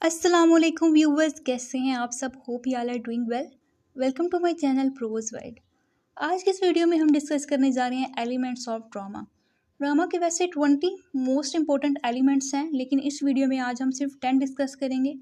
अस्सलामुअलैकुम व्यूवर्स, कैसे हैं आप सब? Hope you all are doing well. Welcome to my channel prose world. आज के इस वीडियो में हम डिस्कस करने जा रहे हैं एलिमेंट्स ऑफ ड्रामा। ड्रामा के वैसे 20 मोस्ट इंपॉर्टेंट एलिमेंट्स हैं, लेकिन इस वीडियो में आज हम सिर्फ 10 डिस्कस करेंगे।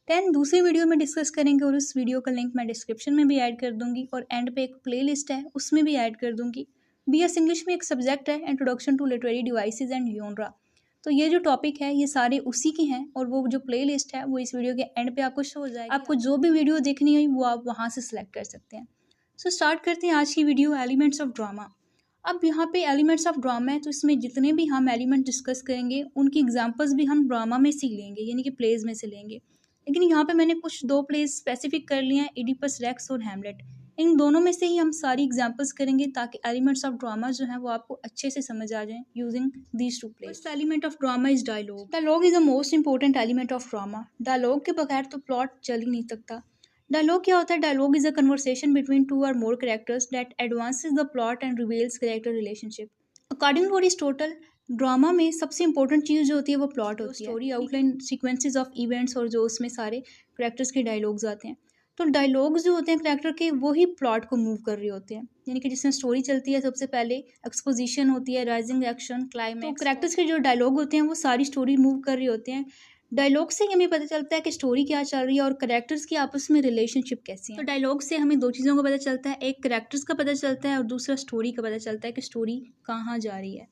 10 दूसरी वीडियो में डिस्कस करेंगे और उस वीडियो का लिंक मैं डिस्क्रिप्शन में भी ऐड कर दूंगी और एंड पे एक प्ले लिस्ट है उसमें भी ऐड कर दूंगी। BS इंग्लिश में एक सब्जेक्ट है introduction to literary devices and genre. तो ये जो टॉपिक है ये सारे उसी के हैं और वो जो प्ले लिस्ट है वो इस वीडियो के एंड पे आपको शो हो जाएगी। आपको जो भी वीडियो देखनी है वो आप वहाँ से सिलेक्ट कर सकते हैं। सो स्टार्ट करते हैं आज की वीडियो एलिमेंट्स ऑफ ड्रामा। अब यहाँ पे एलिमेंट्स ऑफ ड्रामा है तो इसमें जितने भी हम एलिमेंट डिस्कस करेंगे उनकी एग्जांपल्स भी हम ड्रामा में से लेंगे, यानी कि प्लेज में से लेंगे। लेकिन यहाँ पे मैंने कुछ दो प्लेज स्पेसिफिक कर लिए हैं, इडिपस रेक्स और हैमलेट। इन दोनों में से ही हम सारी एग्जांपल्स करेंगे ताकि एलिमेंट्स ऑफ ड्रामा जो है वो आपको अच्छे से समझ आ जाए using these two plays. First element of drama is dialogue. Dialogue is the most important element of drama. Dialogue के बगैर तो प्लॉट चल ही नहीं सकता। डायलॉग क्या होता है? Dialogue is a conversation between two or more characters that advances the plot and reveals character relationship. According to Aristotle, drama में सबसे इंपॉर्टेंट चीज़ जो होती है वो प्लॉट होती है, story outline, sequences of events और जो उसमें सारे कैरेक्टर्स के डायलॉग्स आते हैं। तो डायलॉग्स जो होते हैं कैरेक्टर के वो ही प्लॉट को मूव कर रहे होते हैं, यानी कि जिसमें स्टोरी चलती है सबसे पहले एक्सपोजिशन होती है, राइजिंग एक्शन, क्लाइमैक्स। तो कैरेक्टर्स के जो डायलॉग होते हैं वो सारी स्टोरी मूव कर रहे होते हैं। डायलॉग से हमें पता चलता है कि स्टोरी क्या चल रही है और कैरेक्टर्स की आपस में रिलेशनशिप कैसी है। तो डायलॉग से हमें दो चीज़ों का पता चलता है, एक कैरेक्टर्स का पता चलता है और दूसरा स्टोरी का पता चलता है कि स्टोरी कहाँ जा रही है।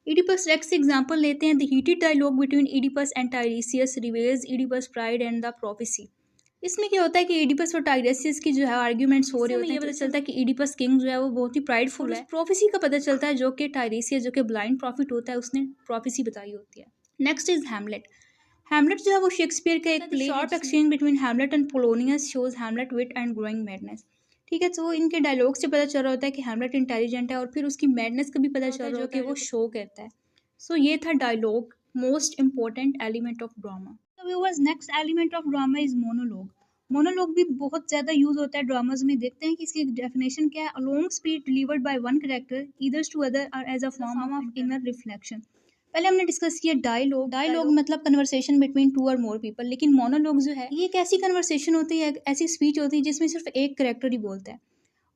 Oedipus Rex से एग्जाम्पल लेते हैं। The heated dialogue between Oedipus and Tiresias reveals Oedipus pride and the prophecy. इसमें क्या होता है कि Oedipus और टाइरेसियस की जो है आर्ग्यूमेंट्स हो रहे होते हैं। ये पता चलता है कि Oedipus किंग जो है वो बहुत ही प्राइडफुल है। प्रोफेसी का पता चलता है जो कि टाइरेसियस जो कि ब्लाइंड प्रॉफिट होता है उसने प्रोफेसी बताई होती है। Next is Hamlet. हैमलेट जो है वो शेक्सपियर का एक play. Short exchange between Hamlet and Polonius shows Hamlet wit and growing madness. ठीक है, तो इनके डायलॉग से पता चल रहा होता है कि हैमलेट इंटेलिजेंट है और फिर उसकी मैडनेस का भी पता चल रहा है जो कि वो शो करता है। सो ये था dialogue, most important element of drama. तो viewers, next element of drama is monologue. Monologue भी बहुत ज़्यादा यूज होता है ड्रामाज में। देखते हैं कि इसकी डेफिनेशन क्या है। A long speech delivered by one character either to other or as a form of inner reflection. पहले हमने डिस्कस किया डायलॉग। डायलॉग मतलब conversation between two or more people, लेकिन मोनोलॉग जो है ये एक ऐसी कन्वर्सेशन होती है, ऐसी स्पीच होती है जिसमें सिर्फ एक कैरेक्टर ही बोलता है।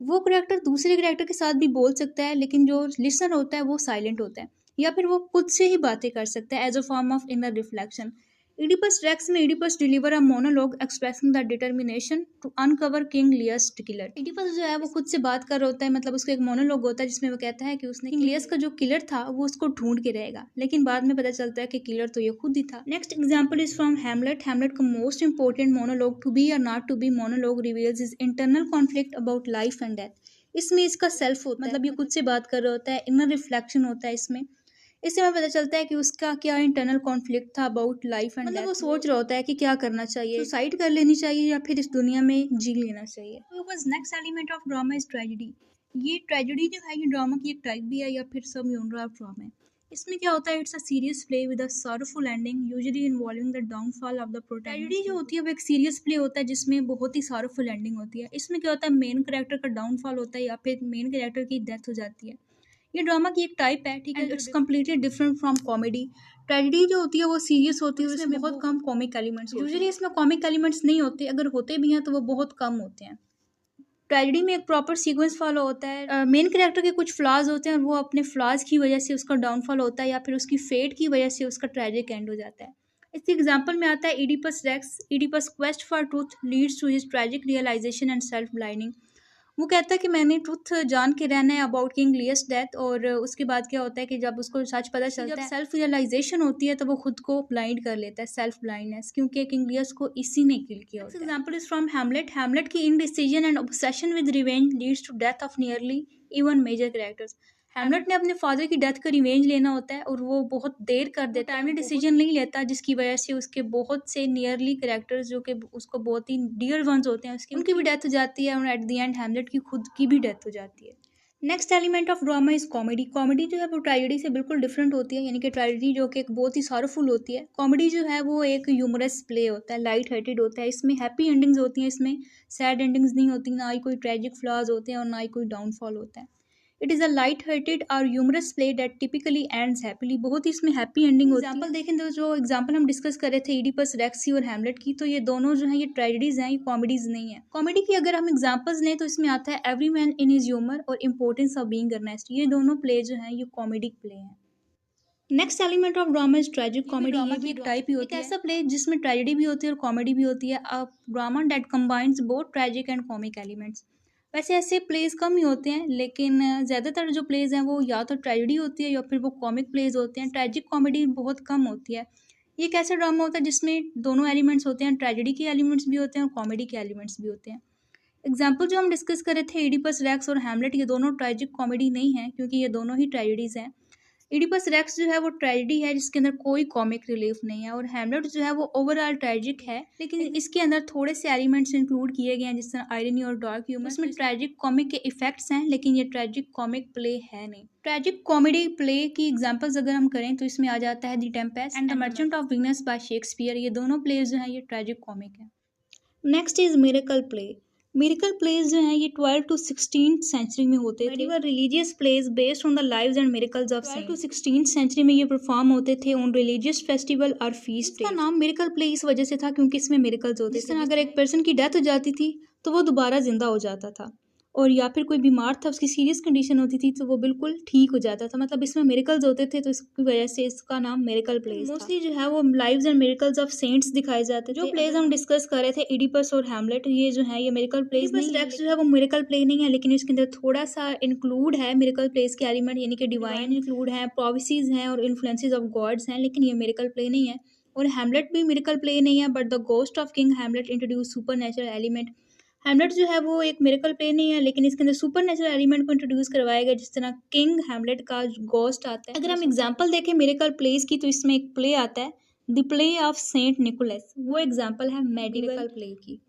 वो कैरेक्टर दूसरे कैरेक्टर के साथ भी बोल सकता है, लेकिन जो लिसनर होता है वो साइलेंट होता है या फिर वो खुद से ही बातें कर सकता है as a form of inner reflection. Oedipus Rex में Oedipus deliver a monologue expressing the determination to uncover king Laius killer. Oedipus जो है वो खुद से बात कर रहा होता है, मतलब उसका एक मोनोलॉग होता है जिसमें वो कहता है कि उसने किंग लियस का जो किलर था वो उसको ढूंढ के रहेगा, लेकिन बाद में पता चलता है कि किलर तो ये खुद ही था। Next example is from Hamlet. Hamlet का most important monologue to be or not to be monologue reveals is internal conflict about life and death. इसमें इसका सेल्फ होता है, मतलब ये खुद से बात कर रहा होता है, इनर रिफ्लेक्शन होता है इसमें। इससे हमें पता चलता है कि उसका क्या इंटरनल कॉन्फ्लिक्ट था अबाउट लाइफ एंड मतलब वो सोच रहा होता है कि क्या करना चाहिए, सुसाइड कर लेनी चाहिए या फिर इस दुनिया में जी लेना चाहिए। Next element of drama is tragedy. ये ट्रेजेडी जो है ये ड्रामा की एक टाइप भी है या फिर सब जॉनरा ऑफ ड्रामा है। इसमें क्या होता है? It's a serious play with a sorrowful ending usually involving the downfall of the protagonist. Tragedy जो होती है वो एक सीरियस प्ले होता है जिसमें बहुत ही सॉरफुल एंडिंग होती है। इसमें क्या होता है? मेन कैरेक्टर का डाउनफॉल होता है या फिर मेन कैरेक्टर की डेथ हो जाती है। ये ड्रामा की एक टाइप है, ठीक है। It's completely different from comedy. Tragedy जो होती है वो सीरियस होती है, इसमें बहुत कम कॉमिक एलिमेंट्स। यूजुअली इसमें कॉमिक एलिमेंट्स नहीं होते, अगर होते भी हैं तो वो बहुत कम होते हैं। ट्रेजेडी में एक प्रॉपर सीक्वेंस फॉलो होता है। मेन कैरेक्टर के कुछ फ्लॉज होते हैं और वो अपने फ्लॉज की वजह से उसका डाउनफॉल होता है या फिर उसकी फेट की वजह से उसका ट्रेजिक एंड हो जाता है। इसके एग्जाम्पल में आता है Oedipus Rex. Oedipus quest for truth leads to his tragic realization and self blinding. वो कहता है कि मैंने ट्रुथ जान के रहना है अबाउट किंग लियस डेथ, और उसके बाद क्या होता है कि जब उसको सच पता चलता है, सेल्फ रियलाइजेशन होती है तो वो खुद को ब्लाइंड कर लेता है, सेल्फ ब्लाइंडनेस, क्योंकि किंग लियस को इसी ने किल किया होता है। Example is from Hamlet. Hamlet की indecision and obsession with revenge leads to death of nearly even major characters. Hamlet ने अपने फादर की डेथ का रिवेंज लेना होता है और वो बहुत देर कर देता है, टाइमली डिसीजन नहीं लेता, जिसकी वजह से उसके बहुत से नियरली कैरेक्टर्स जो कि उसको बहुत ही डियर वंस होते हैं उसकी उनकी भी डेथ हो जाती है और एट द एंड हैमलेट की खुद की भी डेथ हो जाती है। Next element of drama is comedy. Comedy जो है वो ट्रेजेडी से बिल्कुल डिफरेंट होती है, यानी कि ट्रेजेडी जो कि एक बहुत ही सॉरफुल होती है, कॉमेडी जो है वो एक ह्यूमरस प्ले होता है, लाइट हार्टेड होता है। इसमें हैप्पी एंडिंग्स होती हैं, इसमें सैड एंडिंग्स नहीं होती, ना ही कोई ट्रेजिक फ्लॉज होते हैं और ना ही कोई डाउनफॉल होता है। It is a light hearted or humorous play that typically ends happily. बहुत ही इसमें हैप्पी एंडिंग होती है। एग्जाम्पल देखें तो जो एग्जाम्पल हम डिस्कस कर रहे थे इडिपस रेक्स की और हैमलेट की, तो ये दोनों जो है ये ट्रेजेडीज हैं, ये कॉमेडीज नहीं है। कॉमेडी की अगर हम एग्जाम्पल्स लें तो इसमें आता है every man in his humour और इंपॉर्टेंस ऑफ बीइंग अर्नेस्ट। ये दोनों प्ले जो हैं ये कॉमेडिक प्ले हैं। Next element of drama is tragic comedy. ये भी एक टाइप ही होती है, एक ऐसा प्ले जिसमें ट्रेजेडी भी होती है और कॉमेडी भी होती है। A drama that combines both tragic and comic elements. वैसे ऐसे प्लेस कम ही होते हैं, लेकिन ज़्यादातर जो प्लेस हैं वो या तो ट्रेजेडी होती है या फिर वो कॉमिक प्लेस होते हैं। ट्रेजिक कॉमेडी बहुत कम होती है। ये एक ऐसा ड्रामा होता है जिसमें दोनों एलिमेंट्स होते हैं, ट्रेजेडी के एलिमेंट्स भी होते हैं और कॉमेडी के एलिमेंट्स भी होते हैं। एग्जाम्पल जो हम डिस्कस कर रहे थे इडिपस रेक्स और हैमलेट, ये दोनों ट्रेजिक कॉमेडी नहीं है क्योंकि ये दोनों ही ट्रेजेडीज हैं। इडिपस रेक्स जो है वो ट्रेजेडी है जिसके अंदर कोई कॉमिक रिलीफ नहीं है, और हैमलेट जो है वो ओवरऑल ट्रेजिक है, लेकिन इसके अंदर थोड़े से एलिमेंट्स इंक्लूड किए गए हैं जिस तरह आयरनी और डार्क ह्यूमर। इसमें ट्रेजिक कॉमिक के इफेक्ट्स हैं, लेकिन ये ट्रेजिक कॉमिक प्ले है नहीं। ट्रेजिक कॉमेडी प्ले की एग्जांपल्स अगर हम करें तो इसमें आ जाता है the Tempest and the Merchant of Venice by Shakespeare. ये दोनों प्लेज जो हैं ये ट्रेजिक कॉमिक है। Next is miracle play. Miracle plays जो हैं ये 12 to 16th सेंचुरी में होते थे। Were religious plays based on the lives and miracles of saints. 12 to 16th century में ये परफॉर्म होते थे on religious festival or feast. इसका नाम मिरेकल प्ले इस वजह से था क्योंकि इसमें मिरेकल्स होते थे। जिस तरह अगर एक पर्सन की डेथ हो जाती थी तो वो दोबारा जिंदा हो जाता था, और या फिर कोई बीमार था, उसकी सीरियस कंडीशन होती थी तो वो बिल्कुल ठीक हो जाता था। मतलब इसमें मिरेकल्स होते थे, तो इसकी वजह से इसका नाम मिरेकल प्लेस था। मोस्टली जो है वो lives and miracles of cents दिखाए जाते थे। जो प्लेस हम डिस्कस कर रहे थे इडिपस और हैमलेट, ये जो है ये मिरेकल प्लेस नहीं है। जो है वो मिरेकल प्ले नहीं है, लेकिन इसके अंदर थोड़ा सा इंक्लूड है मिरेकल प्लेस के एलिमेंट, यानी कि डिवाइन इंक्लूड है, प्रोफेसीज हैं और इन्फ्लुएंसेस ऑफ गॉड्स हैं, लेकिन ये मिरेकल प्ले नहीं है। और हैमलेट भी मिरेकल प्ले नहीं है, but the ghost of king Hamlet introduce super natural element. Hamlet जो है वो एक मिरेकल प्ले नहीं है, लेकिन इसके अंदर सुपर नेचुरल एलिमेंट को इंट्रोड्यूस करवाया गया, जिस तरह किंग हैमलेट का गोस्ट आता है। अगर हम एग्जांपल देखें मिरेकल प्लेस की, तो इसमें एक प्ले आता है the play of Saint Nicholas. वो एग्जांपल है मेडिवल प्ले की।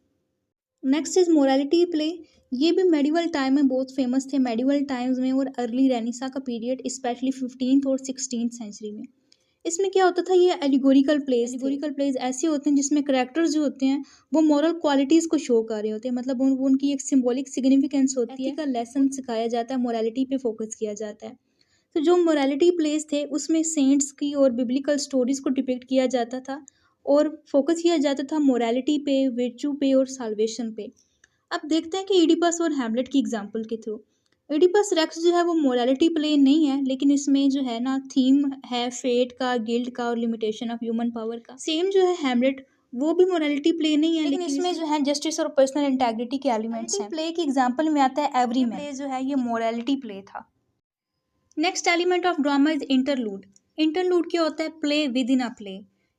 Next is morality play. ये भी मेडिवल टाइम में बहुत फेमस थे, मेडिवल टाइम्स में और अर्ली रेनेसा का पीरियड, स्पेशली 15th और 16th सेंचुरी में। इसमें क्या होता था, ये एलिगोरिकल प्लेज ऐसे होते हैं जिसमें करेक्टर्स जो होते हैं वो मॉरल क्वालिटीज़ को शो कर रहे होते हैं। मतलब उनकी एक सिंबॉलिक सिग्निफिकेंस होती है, एथिकल लेसन सिखाया जाता है, मोरालिटी पे फोकस किया जाता है। तो जो मोरालिटी प्लेज थे उसमें सेंट्स की और बिब्लिकल स्टोरीज को डिपिक्ट किया जाता था और फोकस किया जाता था मोरालिटी पे, वर्च्यू पे और साल्वेशन पे। अब देखते हैं कि इडिपस और हैमलेट की एग्जाम्पल के थ्रू। इडिपस रेक्स जो है वो मोरालिटी प्ले नहीं है, लेकिन इसमें जो है ना थीम है फेट का, गिल्ड का और लिमिटेशन ऑफ ह्यूमन पावर का। सेम जो है हैमलेट, वो भी मोरालिटी प्ले नहीं है, लेकिन इसमें जो है जस्टिस और पर्सनल इंटेग्रिटी के एलिमेंट्स हैं। प्ले की एग्जांपल में आता है एवरी मैन। प्ले जो है ये मोरालिटी प्ले था। Next element of drama is interlude. Interlude क्या होता है, प्ले विद इन अ प्ले,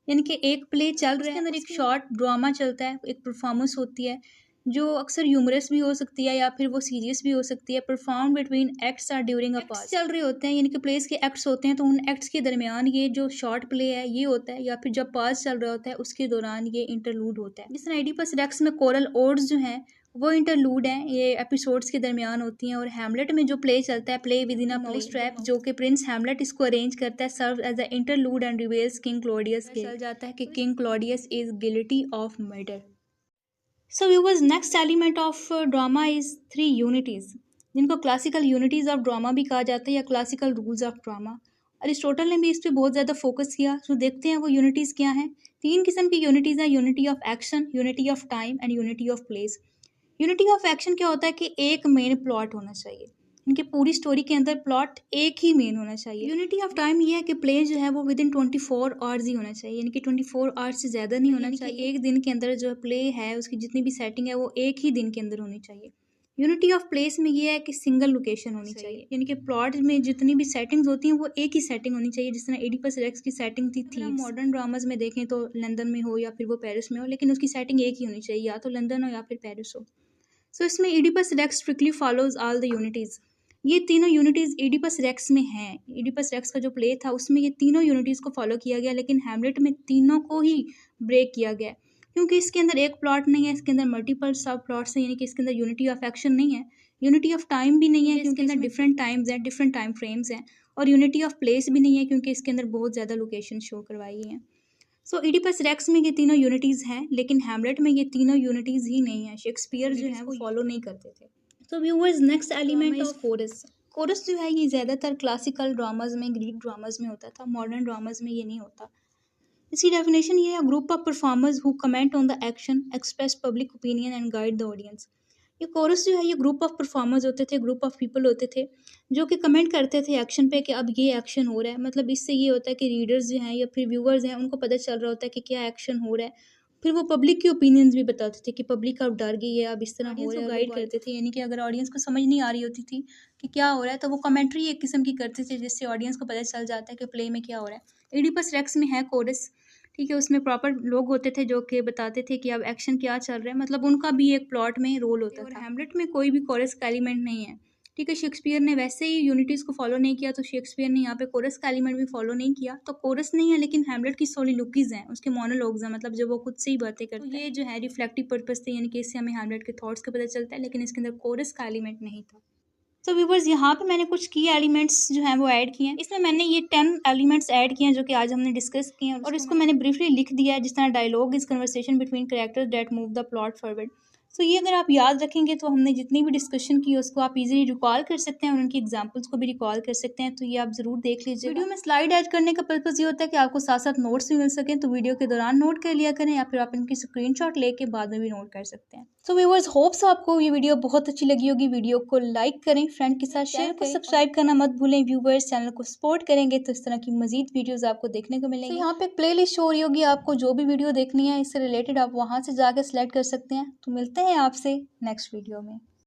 यानी कि एक प्ले चल रहा है, अंदर एक शॉर्ट ड्रामा चलता है, एक परफॉर्मेंस होती है जो अक्सर ह्यूमरस भी हो सकती है या फिर वो सीरियस भी हो सकती है। Perform between acts or during a pass. चल रहे होते हैं, यानी कि प्लेस के एक्ट्स होते हैं, तो उन एक्ट्स के दरमियान ये जो शॉर्ट प्ले है ये होता है, या फिर जब पास चल रहा होता है उसके दौरान ये इंटरलूड होता है। जिस तरह इडिपस रेक्स में कोरल ओड्स जो हैं वो इंटरलूड हैं, ये एपिसोड्स के दरमियान होती हैं। और हैमलेट में जो प्ले चलता है, play within a mouse trap, जो कि प्रिंस हैमलेट इसको अरेंज करता है, serve as a interlude and reveals king Claudius. चल जाता है कि king Claudius is guilty of murder. So viewers, next element of drama is 3 unities, जिनको क्लासिकल यूनिटीज़ ऑफ ड्रामा भी कहा जाता है या classical rules of drama. Aristotle ने भी इस पर बहुत ज़्यादा फोकस किया। तो देखते हैं वो यूनिटीज़ क्या हैं। 3 किस्म की यूनिटीज़ हैं, unity of action, unity of time and unity of place. Unity of action क्या होता है कि एक मेन प्लॉट होना चाहिए, इनके पूरी स्टोरी के अंदर प्लॉट एक ही मेन होना चाहिए। यूनिटी ऑफ टाइम ये है कि प्ले जो है वो विद इन 24 आवर्स ही होना चाहिए, यानी कि 24 आवर्स से ज़्यादा नहीं होना चाहिए। एक दिन के अंदर जो प्ले है उसकी जितनी भी सेटिंग है वो एक ही दिन के अंदर होनी चाहिए। यूनिटी ऑफ प्लेस में ये है कि सिंगल लोकेशन होनी चाहिए, यानी कि प्लॉट में जितनी भी सेटिंग्स होती हैं वो एक ही सेटिंग होनी चाहिए। जिस तरह इडिपस रेक्स की सेटिंग थी मॉडर्न ड्रामाज में देखें तो लंदन में हो या फिर वो पेरिस में हो, लेकिन उसकी सेटिंग एक ही होनी चाहिए, या तो लंदन हो या फिर पेरिस हो। सो इसमें Oedipus Rex strictly follows all the unities. ये तीनों यूनिटीज़ इडिपस रेक्स में हैं। इडिपस रेक्स का जो प्ले था उसमें ये तीनों यूनिटीज़ को फॉलो किया गया, लेकिन हैमलेट में तीनों को ही ब्रेक किया गया, क्योंकि इसके अंदर एक प्लॉट नहीं है, इसके अंदर मल्टीपल सब प्लॉट्स हैं, यानी कि इसके अंदर यूनिटी ऑफ एक्शन नहीं है, यूनिटी ऑफ टाइम भी नहीं है क्योंकि इसके अंदर डिफरेंट टाइम्स हैं, डिफरेंट टाइम फ्रेम्स हैं, और यूनिटी ऑफ प्लेस भी नहीं है क्योंकि इसके अंदर बहुत ज़्यादा लोकेशन शो करवाई हैं। सो इडिपस रेक्स में ये तीनों यूनिटीज़ हैं, लेकिन हैमलेट में ये तीनों यूनिटीज़ ही नहीं है। शेक्सपियर जो है वो फॉलो नहीं करते थे। तो viewers, next element of chorus. Chorus जो है ये ज़्यादातर क्लासिकल ड्रामाज में, ग्रीक ड्रामाज में होता था, मॉडर्न ड्रामाज में ये नहीं होता। इसकी डेफिनेशन ये है, group of performers who comment on the action, express public opinion and guide the audience. ये कोरस जो है ये ग्रुप ऑफ परफॉर्मर्स होते थे, ग्रुप ऑफ पीपल होते थे जो कि कमेंट करते थे एक्शन पे कि अब ये एक्शन हो रहा है। मतलब इससे ये होता है कि रीडर्स जो हैं या फिर व्यूअर्स हैं उनको पता चल रहा होता है कि क्या एक्शन हो रहा है। फिर वो पब्लिक की ओपिनियंस भी बताते थे कि पब्लिक अब डर गई है, अब इस तरह हो रहा है, गाइड करते थे। यानी कि अगर ऑडियंस को समझ नहीं आ रही होती थी कि क्या हो रहा है तो वो कमेंट्री एक किस्म की करते थे जिससे ऑडियंस को पता चल जाता है कि प्ले में क्या हो रहा है। एडिपस रेक्स में है कोरस, ठीक है, उसमें प्रॉपर लोग होते थे जो कि बताते थे कि अब एक्शन क्या चल रहा है, मतलब उनका भी एक प्लॉट में रोल होता था। और हैमलेट में कोई भी कोरस का एलिमेंट नहीं है, ठीक है। शेक्सपियर ने वैसे ही यूनिटीज को फॉलो नहीं किया तो शेक्सपियर ने यहाँ पे कोरस का एलिमेंट भी फॉलो नहीं किया, तो कोरस नहीं है लेकिन हैमलेट की सोलिलोकीज हैं, उसके मोनोलॉग्स हैं, मतलब जब वो खुद से ही बातें करते हैं। तो ये जो है रिफ्लेक्टिव पर्पस थे, यानी कि इससे हमें हैमलेट के थॉट्स का पता चलता है, लेकिन इसके अंदर कोरस का एलिमेंट नहीं था। तो व्यूवर्स यहाँ पे मैंने कुछ की एलिमेंट्स जो हैं वो ऐड किए हैं। इसमें मैंने ये 10 एलिमेंट्स ऐड किए हैं जो कि आज हमने डिस्कस किए हैं, और इसको मैंने ब्रीफली लिख दिया है जिस तरह dialogue is conversation between characters that move the plot forward. तो ये अगर आप याद रखेंगे तो हमने जितनी भी डिस्कशन की उसको आप इजीली रिकॉल कर सकते हैं और उनकी एग्जांपल्स को भी रिकॉल कर सकते हैं। तो ये आप जरूर देख लीजिए। वीडियो में स्लाइड ऐड करने का पर्पज़ ये होता है कि आपको साथ साथ नोट्स भी मिल सकें, तो वीडियो के दौरान नोट कर लिया करें या फिर आप इनकी स्क्रीनशॉट लेके बाद में भी नोट कर सकते हैं। तो व्यूअर्स होप्स आपको ये वीडियो बहुत अच्छी लगी होगी। वीडियो को लाइक करें, फ्रेंड के साथ शेयर करें, सब्सक्राइब करना मत भूलें। व्यूअर्स चैनल को सपोर्ट करेंगे तो इस तरह की मजीद वीडियोस आपको देखने को मिलेंगी। तो यहाँ पे एक प्लेलिस्ट शो हो रही होगी, आपको जो भी वीडियो देखनी है इससे रिलेटेड आप वहाँ से जाकर सिलेक्ट कर सकते हैं। तो मिलते हैं आपसे नेक्स्ट वीडियो में।